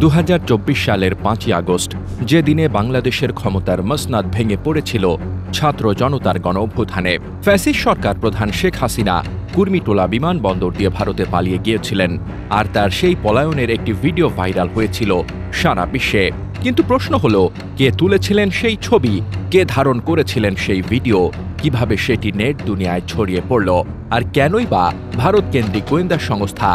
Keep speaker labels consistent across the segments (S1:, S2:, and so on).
S1: 2024 সালের 5ই আগস্ট যে দিনে বাংলাদেশের ক্ষমতার মসনদ ভেঙে পড়েছিল ছাত্র জনতার গণঅভ্যুত্থানে, ফ্যাসিস্ট সরকার প্রধান শেখ হাসিনা কুর্মিটোলা বিমানবন্দর দিয়ে ভারতে পালিয়ে গিয়েছিলেন, আর তার সেই পলায়নের একটি ভিডিও ভাইরাল হয়েছিল সারা বিশ্বে। কিন্তু প্রশ্ন হলো, কে তুলেছিলেন সেই ছবি, কে ধারণ করেছিলেন সেই ভিডিও, কিভাবে সেটি নেট দুনিয়ায় ছড়িয়ে পড়ল, আর কেনই বা ভারত কেন্দ্রিক গোয়েন্দা সংস্থা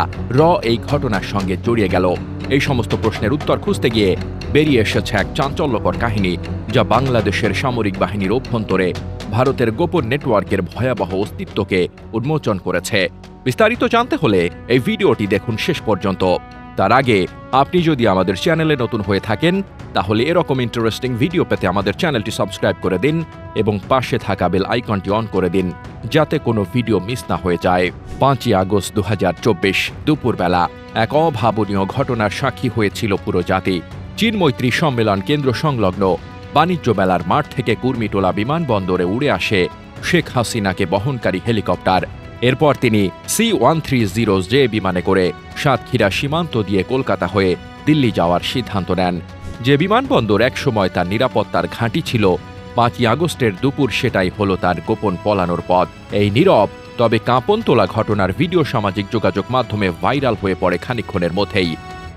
S1: এই ঘটনার সঙ্গে জড়িয়ে গেল? এই সমস্ত প্রশ্নের উত্তর খুঁজতে গিয়ে বেরিয়ে এসেছে এক চাঞ্চল্যকর কাহিনী, যা বাংলাদেশের সামরিক বাহিনীর অভ্যন্তরে ভারতের গোপন নেটওয়ার্কের ভয়াবহ অস্তিত্বকে উন্মোচন করেছে। বিস্তারিত জানতে হলে এই ভিডিওটি দেখুন শেষ পর্যন্ত। তার আগে আপনি যদি আমাদের চ্যানেলে নতুন হয়ে থাকেন, তাহলে এরকম ইন্টারেস্টিং ভিডিও পেতে আমাদের চ্যানেলটি সাবস্ক্রাইব করে দিন এবং পাশে থাকা বেল আইকনটি অন করে দিন, যাতে কোনো ভিডিও মিস না হয়ে যায়। 5ই আগস্ট 2024 দুপুরবেলা এক অভাবনীয় ঘটনার সাক্ষী হয়েছিল পুরো জাতি। চীন মৈত্রী সম্মেলন কেন্দ্র সংলগ্ন বাণিজ্য মেলার মাঠ থেকে কুর্মিটোলা বিমানবন্দরে উড়ে আসে শেখ হাসিনাকে বহনকারী হেলিকপ্টার। এরপর তিনি C-130J বিমানে করে সাতক্ষীরা সীমান্ত দিয়ে কলকাতা হয়ে দিল্লি যাওয়ার সিদ্ধান্ত নেন। যে বিমানবন্দর একসময় তার নিরাপত্তার ঘাঁটি ছিল, 5ই আগস্টের দুপুর সেটাই হলো তার গোপন পলানোর পথ। এই নীরব তবে কাঁপন তোলা ঘটনার ভিডিও সামাজিক যোগাযোগ মাধ্যমে ভাইরাল হয়ে পড়ে খানিকক্ষণের মধ্যেই।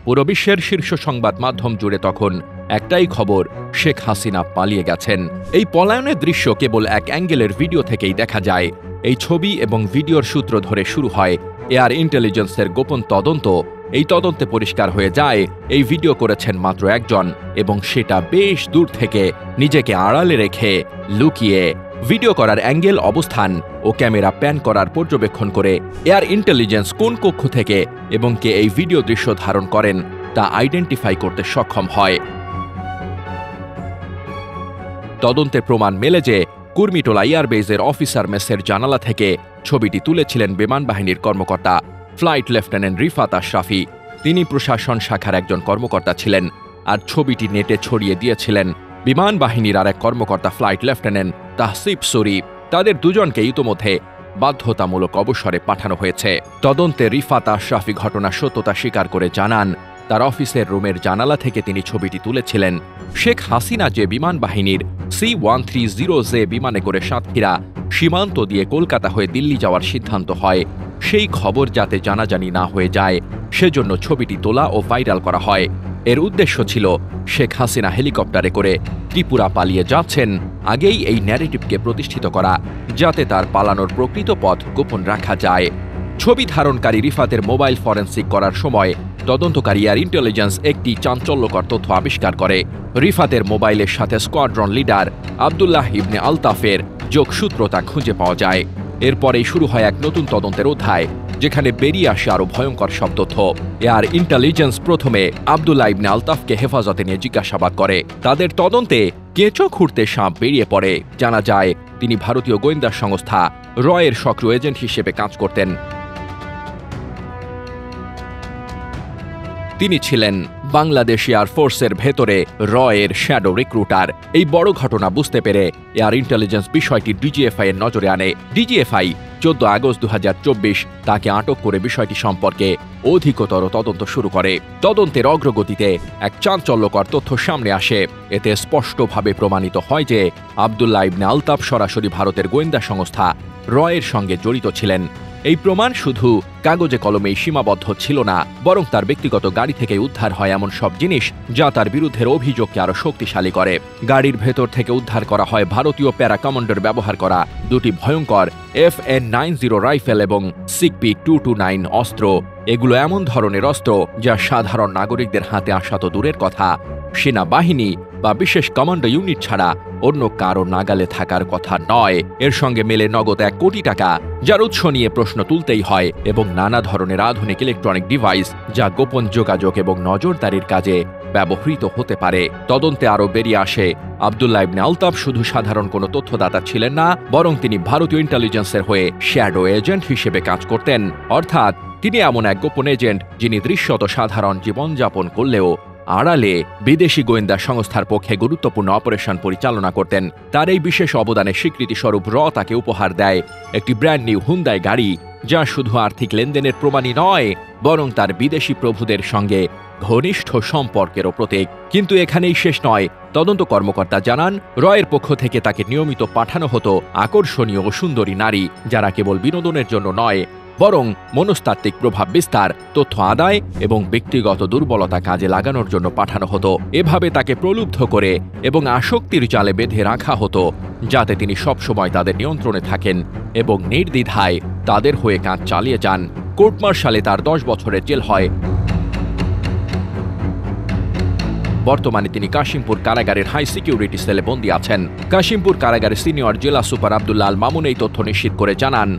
S1: পুরো বিশ্বের শীর্ষ সংবাদ মাধ্যম জুড়ে তখন একটাই খবর, শেখ হাসিনা পালিয়ে গেছেন। এই পলায়নের দৃশ্য কেবল এক অ্যাঙ্গেলের ভিডিও থেকেই দেখা যায়। এই ছবি এবং ভিডিওর সূত্র ধরে শুরু হয় এয়ার ইন্টেলিজেন্সের গোপন তদন্ত। এই তদন্তে পরিষ্কার হয়ে যায় এই ভিডিও করেছেন মাত্র একজন, এবং সেটা বেশ দূর থেকে নিজেকে আড়ালে রেখে লুকিয়ে। ভিডিও করার অ্যাঙ্গেল, অবস্থান ও ক্যামেরা প্যান করার পর্যবেক্ষণ করে এয়ার ইন্টেলিজেন্স কোন কক্ষ থেকে এবং কে এই ভিডিও দৃশ্য ধারণ করেন তা আইডেন্টিফাই করতে সক্ষম হয়। তদন্তের প্রমাণ মেলে যে কুর্মিটোলা এয়ারবেজের অফিসার মেসের জানালা থেকে ছবিটি তুলেছিলেন বিমান বাহিনীর কর্মকর্তা ফ্লাইট লেফটেন্যান্ট রিফাত আশরাফি। তিনি প্রশাসন শাখার একজন কর্মকর্তা ছিলেন, আর ছবিটি নেটে ছড়িয়ে দিয়েছিলেন বিমান বাহিনীর আর এক কর্মকর্তা ফ্লাইট লেফটেন্যান্ট তাহসিব সুরি। তাদের দুজনকে ইতোমধ্যে বাধ্যতামূলক অবসরে পাঠানো হয়েছে। তদন্তে রিফাত আশরাফি ঘটনার সত্যতা স্বীকার করে জানান, তার অফিসের রুমের জানালা থেকে তিনি ছবিটি তুলেছিলেন। শেখ হাসিনা যে বিমান বাহিনীর C-130J বিমানে করে সাতক্ষীরা সীমান্ত দিয়ে কলকাতা হয়ে দিল্লি যাওয়ার সিদ্ধান্ত হয়, সেই খবর যাতে জানাজানি না হয়ে যায় সেজন্য ছবিটি তোলা ও ভাইরাল করা হয়। এর উদ্দেশ্য ছিল শেখ হাসিনা হেলিকপ্টারে করে ত্রিপুরা পালিয়ে যাচ্ছেন, আগেই এই ন্যারেটিভকে প্রতিষ্ঠিত করা, যাতে তার পালানোর প্রকৃত পথ গোপন রাখা যায়। ছবি ধারণকারী রিফাতের মোবাইল ফরেনসিক করার সময় তদন্তকারী এয়ার ইন্টেলিজেন্স একটি চাঞ্চল্যকর তথ্য আবিষ্কার করে। রিফাতের মোবাইলের সাথে স্কোয়াড্রন লিডার আব্দুল্লাহ ইবনে আলতাফের যোগসূত্রতা খুঁজে পাওয়া যায়। এরপরেই শুরু হয় এক নতুন তদন্তের অধ্যায়, যেখানে বেরিয়ে আসে আরও ভয়ঙ্কর সব তথ্য। এয়ার ইন্টেলিজেন্স প্রথমে আব্দুল্লাহ ইবনে আলতাফকে হেফাজতে নিয়ে জিজ্ঞাসাবাদ করে। তাদের তদন্তে কেঁচো খুঁড়তে সাপ বেরিয়ে পড়ে। জানা যায় তিনি ভারতীয় গোয়েন্দা সংস্থা এর সক্রিয় এজেন্ট হিসেবে কাজ করতেন। তিনি ছিলেন বাংলাদেশ এয়ারফোর্সের ভেতরে এর শ্যাডো রিক্রুটার। এই বড় ঘটনা বুঝতে পেরে এয়ার ইন্টেলিজেন্স বিষয়টি DGFI এর নজরে আনে। DGFI 14 আগস্ট 2024 তাকে আটক করে বিষয়টি সম্পর্কে অধিকতর তদন্ত শুরু করে। তদন্তের অগ্রগতিতে এক চাঞ্চল্যকর তথ্য সামনে আসে। এতে স্পষ্টভাবে প্রমাণিত হয় যে আব্দুল্লাহ ইবনে আলতাফ সরাসরি ভারতের গোয়েন্দা সংস্থা এর সঙ্গে জড়িত ছিলেন। এই প্রমাণ শুধু কাগজে কলমেই সীমাবদ্ধ ছিল না, বরং তার ব্যক্তিগত গাড়ি থেকে উদ্ধার হয় এমন সব জিনিস যা তার বিরুদ্ধের অভিযোগকে আরও শক্তিশালী করে। গাড়ির ভেতর থেকে উদ্ধার করা হয় ভারতীয় প্যারা কমান্ডার ব্যবহার করা দুটি ভয়ঙ্কর FN-90 রাইফেল এবং CP-229 অস্ত্র। এগুলো এমন ধরনের অস্ত্র যা সাধারণ নাগরিকদের হাতে আসা তো দূরের কথা, সেনাবাহিনী বা বিশেষ কমান্ডো ইউনিট ছাড়া অন্য কারো নাগালে থাকার কথা নয়। এর সঙ্গে মেলে নগদ 1 কোটি টাকা, যার উৎস নিয়ে প্রশ্ন তুলতেই হয়, এবং নানা ধরনের আধুনিক ইলেকট্রনিক ডিভাইস যা গোপন যোগাযোগ এবং নজরদারির কাজে ব্যবহৃত হতে পারে। তদন্তে আরও বেরিয়ে আসে আব্দুল্লাহ ইবনে আলতাফ শুধু সাধারণ কোনো তথ্যদাতা ছিলেন না, বরং তিনি ভারতীয় ইন্টেলিজেন্সের হয়ে শ্যাডো এজেন্ট হিসেবে কাজ করতেন। অর্থাৎ তিনি এমন এক গোপন এজেন্ট যিনি দৃশ্যত সাধারণ জীবনযাপন করলেও আড়ালে বিদেশি গোয়েন্দা সংস্থার পক্ষে গুরুত্বপূর্ণ অপারেশন পরিচালনা করতেন। তার এই বিশেষ অবদানের স্বীকৃতিস্বরূপ তাকে উপহার দেয় একটি ব্র্যান্ড নিউ হুন্দাই গাড়ি, যা শুধু আর্থিক লেনদেনের প্রমাণই নয়, বরং তার বিদেশি প্রভুদের সঙ্গে ঘনিষ্ঠ সম্পর্কেরও প্রতীক। কিন্তু এখানেই শেষ নয়। তদন্ত কর্মকর্তা জানান, রয়ের পক্ষ থেকে তাকে নিয়মিত পাঠানো হতো আকর্ষণীয় ও সুন্দরী নারী, যারা কেবল বিনোদনের জন্য নয়, বরং মনস্তাত্ত্বিক প্রভাব বিস্তার, তথ্য আদায় এবং ব্যক্তিগত দুর্বলতা কাজে লাগানোর জন্য পাঠানো হতো। এভাবে তাকে প্রলুব্ধ করে এবং আসক্তির জালে বেঁধে রাখা হতো, যাতে তিনি সবসময় তাদের নিয়ন্ত্রণে থাকেন এবং নির্দ্বিধায় তাদের হয়ে কাজ চালিয়ে যান। কোর্ট মার্শালে তার 10 বছরের জেল হয়। বর্তমানে তিনি কাশিমপুর কারাগারের হাই সিকিউরিটি সেলে বন্দী আছেন। কাশিমপুর কারাগারের সিনিয়র জেলা সুপার আব্দুল্লাহ আল মামুন এই তথ্য নিশ্চিত করে জানান,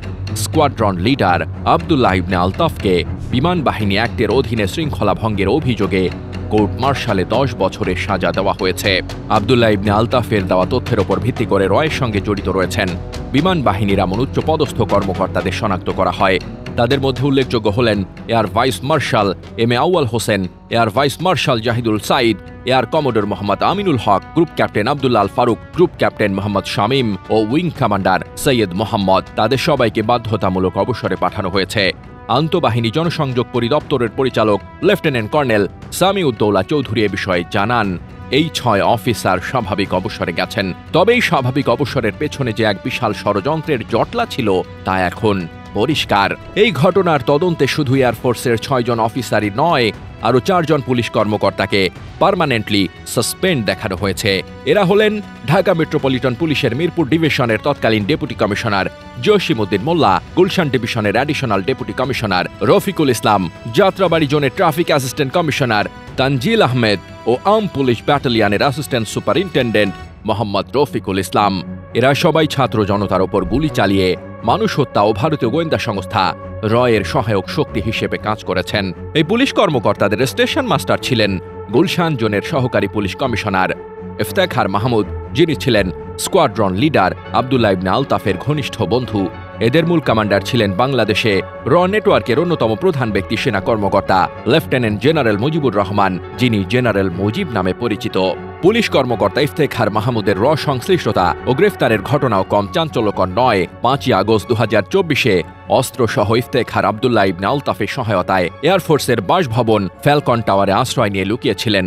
S1: স্কোয়াড্রন লিডার আব্দুল্লাহ ইবনে আলতাফকে বিমান বাহিনী অ্যাক্টের অধীনে শৃঙ্খলা ভঙ্গের অভিযোগে কোর্ট মার্শালে 10 বছরের সাজা দেওয়া হয়েছে। আব্দুল্লাহ ইবনে আলতাফের দেওয়া তথ্যের উপর ভিত্তি করে রয়ের সঙ্গে জড়িত রয়েছেন বিমান বাহিনীর এমন উচ্চপদস্থ কর্মকর্তাদের শনাক্ত করা হয়। তাদের মধ্যে উল্লেখযোগ্য হলেন air vice marshal M A Awal Hossain, air vice marshal Zahidul Sayeed, air commodore Mohammad Aminul Haque, group captain Abdullah Al Faruk, group captain Mohammad Shamim ও উইং কমান্ডার সৈয়দ মোহাম্মদ। তাদের সবাইকে বাধ্যতামূলক অবসরে পাঠানো হয়েছে। আন্তঃবাহিনী জনসংযোগ পরিদপ্তরের পরিচালক লেফটেন্যান্ট কর্নেল সামিউদ্দৌলা চৌধুরী এ বিষয়ে জানান, এই 6 অফিসার স্বাভাবিক অবসরে গেছেন। তবে এই স্বাভাবিক অবসরের পেছনে যে এক বিশাল ষড়যন্ত্রের জটলা ছিল তা এখন পরিষ্কার। এই ঘটনার তদন্তে শুধু এয়ারফোর্সের 6 জন অফিসারই নয়, আরও 4 জন পুলিশ কর্মকর্তাকে পার্মানেন্টলি সাসপেন্ড দেখানো হয়েছে। এরা হলেন ঢাকা মেট্রোপলিটন পুলিশের মিরপুর ডিভিশনের তৎকালীন ডেপুটি কমিশনার জসিমউদ্দিন মোল্লা, গুলশান ডিভিশনের additional deputy commissioner Rafiqul Islam, Jatrabari জোনের traffic assistant commissioner Tanzil Ahmed ও আর্ম পুলিশ ব্যাটালিয়নের অ্যাসিস্ট্যান্ট সুপারিনটেন্ডেন্ট মোহাম্মদ রফিকুল ইসলাম। এরা সবাই ছাত্র জনতার ওপর গুলি চালিয়ে মানুষ হত্যা ও ভারতীয় গোয়েন্দা সংস্থা রয়ের সহায়ক শক্তি হিসেবে কাজ করেছেন। এই পুলিশ কর্মকর্তাদের স্টেশন মাস্টার ছিলেন গুলশান জোনের সহকারী পুলিশ কমিশনার ইফতেখার মাহমুদ, যিনি ছিলেন স্কোয়াড্রন লিডার আব্দুল্লাহ ইবনে আলতাফের ঘনিষ্ঠ বন্ধু। এদের মূল কমান্ডার ছিলেন বাংলাদেশে র নেটওয়ার্কের অন্যতম প্রধান ব্যক্তি সেনা কর্মকর্তা লেফটেন্যান্ট জেনারেল মুজিবুর রহমান, যিনি জেনারেল মুজিব নামে পরিচিত। পুলিশ কর্মকর্তা ইফতেখার মাহমুদের র সংশ্লিষ্টতা ও গ্রেফতারের ঘটনাও কম চাঞ্চল্যকর নয়। 5ই আগস্ট 2024-এ অস্ত্রসহ ইফতেখার আব্দুল্লাহ ইবনে আলতাফের সহায়তায় এয়ারফোর্সের বাসভবন ফ্যালকন টাওয়ারে আশ্রয় নিয়ে লুকিয়েছিলেন।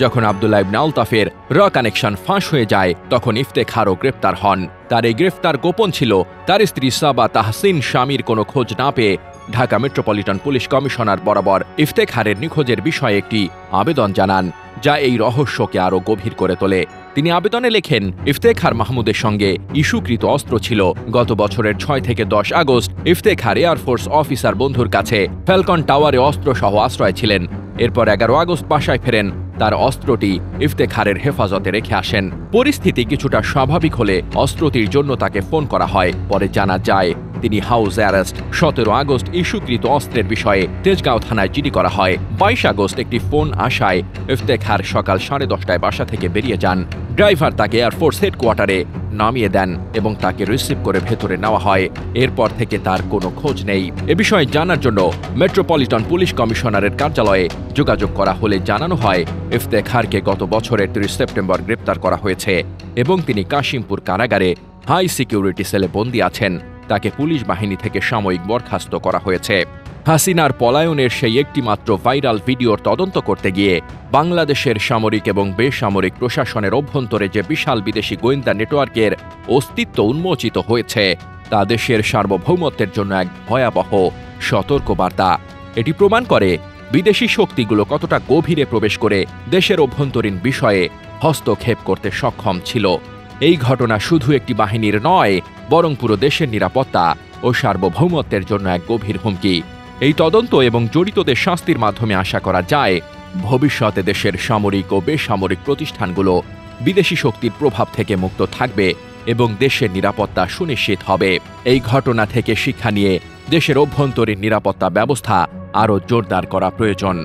S1: যখন আব্দুল্লাহ ইবনে আলতাফের র কানেকশন ফাঁস হয়ে যায়, তখন ইফতেখারও গ্রেপ্তার হন। তার এই গ্রেফতার গোপন ছিল। তার স্ত্রী সাবা তাহসিন স্বামীর কোনো খোঁজ না পেয়ে ঢাকা মেট্রোপলিটন পুলিশ কমিশনার বরাবর ইফতেখারের নিখোঁজের বিষয়ে একটি আবেদন জানান, যা এই রহস্যকে আরও গভীর করে তোলে। তিনি আবেদনে লেখেন, ইফতেখার মাহমুদের সঙ্গে ইস্যুকৃত অস্ত্র ছিল। গত বছরের 6 থেকে 10 আগস্ট ইফতেখার এয়ারফোর্স অফিসার বন্ধুর কাছে ফ্যালকন টাওয়ারে অস্ত্রসহ আশ্রয় ছিলেন। এরপর 11 আগস্ট বাসায় ফেরেন। তার অস্ত্রটি ইফতেখারের হেফাজতে রেখে আসেন। পরিস্থিতি কিছুটা স্বাভাবিক হলে অস্ত্রটির জন্য তাকে ফোন করা হয়। পরে জানা যায় তিনি হাউস অ্যারেস্ট। 17 আগস্ট ইস্যুকৃত অস্ত্রের বিষয়ে তেজগাঁও থানায় জিডি করা হয়। 22 আগস্ট একটি ফোন আসায় ইফতেখার সকাল 10:30টায় বাসা থেকে বেরিয়ে যান। ড্রাইভার তাকে এয়ারফোর্স হেডকোয়ার্টারে নামিয়ে দেন এবং তাকে রিসিভ করে ভেতরে নেওয়া হয়। এরপর থেকে তার কোনো খোঁজ নেই। এ বিষয়ে জানার জন্য মেট্রোপলিটন পুলিশ কমিশনারের কার্যালয়ে যোগাযোগ করা হলে জানানো হয়, ইফতেখারকে গত বছরের 30 সেপ্টেম্বর গ্রেপ্তার করা হয়েছে এবং তিনি কাশিমপুর কারাগারে হাই সিকিউরিটি সেলে বন্দী আছেন। তাকে পুলিশ বাহিনী থেকে সাময়িক বরখাস্ত করা হয়েছে। হাসিনার পলায়নের সেই একটিমাত্র ভাইরাল ভিডিওর তদন্ত করতে গিয়ে বাংলাদেশের সামরিক এবং বেসামরিক প্রশাসনের অভ্যন্তরে যে বিশাল বিদেশি গোয়েন্দা নেটওয়ার্কের অস্তিত্ব উন্মোচিত হয়েছে, তা দেশের সার্বভৌমত্বের জন্য এক ভয়াবহ সতর্কবার্তা। এটি প্রমাণ করে বিদেশি শক্তিগুলো কতটা গভীরে প্রবেশ করে দেশের অভ্যন্তরীণ বিষয়ে হস্তক্ষেপ করতে সক্ষম ছিল। এই ঘটনা শুধু একটি বাহিনীর নয়, বরং পুরো দেশের নিরাপত্তা ও সার্বভৌমত্বের জন্য এক গভীর হুমকি। এই তদন্ত এবং জড়িতদের শাস্তির মাধ্যমে আশা করা যায়, ভবিষ্যতে দেশের সামরিক ও বেসামরিক প্রতিষ্ঠানগুলো বিদেশি শক্তির প্রভাব থেকে মুক্ত থাকবে এবং দেশের নিরাপত্তা সুনিশ্চিত হবে। এই ঘটনা থেকে শিক্ষা নিয়ে দেশের অভ্যন্তরীণ নিরাপত্তা ব্যবস্থা আরও জোরদার করা প্রয়োজন।